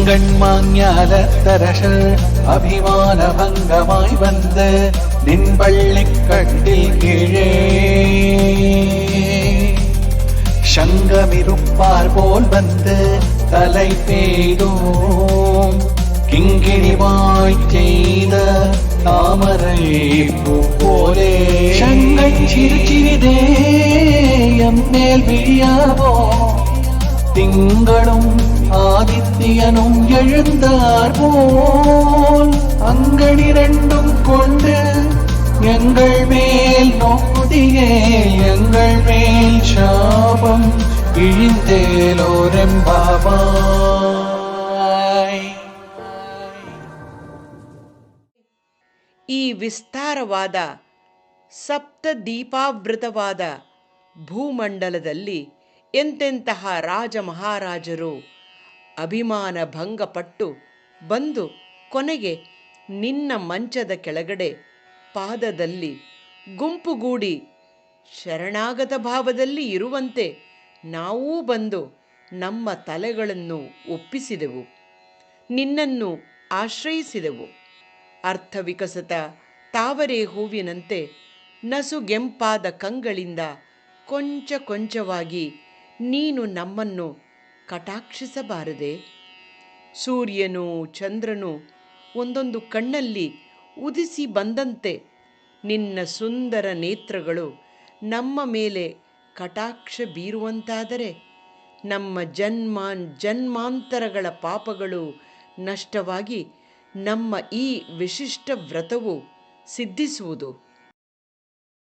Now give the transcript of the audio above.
செங்கண்மாஞாலத்தரசர் அபிமான பங்கமாய் வந்து நின் பள்ளிக்கட்டில் கீழே சங்கமிருப்பார் போல் வந்து தலை பெய்தோம் கிங்கிணிவாய் செய்த தாமரை பூ போலே சங்கை சிறுச்சிறிதேயம் மேல் விழியாவோ திங்களும் ஆதித்யனும் எழுந்தார் போல் அங்களிரண்டும் கொண்டு எங்கள் மேல் நோக்குதியே எங்கள் மேல் சாபம் இழிந்தேலோரெம்பாவாய். ಈ ವಿಸ್ತಾರವಾದ ಸಪ್ತದೀಪಾವೃತವಾದ ಭೂಮಂಡಲದಲ್ಲಿ ಎಂತೆಂತಹ ರಾಜ ಮಹಾರಾಜರು ಅಭಿಮಾನ ಭಂಗಪಟ್ಟು ಬಂದು ಕೊನೆಗೆ ನಿನ್ನ ಮಂಚದ ಕೆಳಗಡೆ ಪಾದದಲ್ಲಿ ಗುಂಪುಗೂಡಿ ಶರಣಾಗತ ಭಾವದಲ್ಲಿ ಇರುವಂತೆ ನಾವೂ ಬಂದು ನಮ್ಮ ತಲೆಗಳನ್ನು ಒಪ್ಪಿಸಿದೆವು, ನಿನ್ನನ್ನು ಆಶ್ರಯಿಸಿದೆವು. ಅರ್ಥವಿಕಸಿತ ತಾವರೆ ಹೂವಿನಂತೆ ನಸುಗೆಂಪಾದ ಕಂಗಳಿಂದ ಕೊಂಚ ಕೊಂಚವಾಗಿ ನೀನು ನಮ್ಮನ್ನು ಕಟಾಕ್ಷಿಸಬಾರದೆ? ಸೂರ್ಯನೂ ಚಂದ್ರನು ಒಂದೊಂದು ಕಣ್ಣಲ್ಲಿ ಉದಿಸಿ ಬಂದಂತೆ ನಿನ್ನ ಸುಂದರ ನೇತ್ರಗಳು ನಮ್ಮ ಮೇಲೆ ಕಟಾಕ್ಷ ಬೀರುವಂತಾದರೆ ನಮ್ಮ ಜನ್ಮಾಂತರಗಳ ಪಾಪಗಳು ನಷ್ಟವಾಗಿ ನಮ್ಮ ಈ ವಿಶಿಷ್ಟ ವ್ರತವು ಸಿದ್ಧಿಸುವುದು.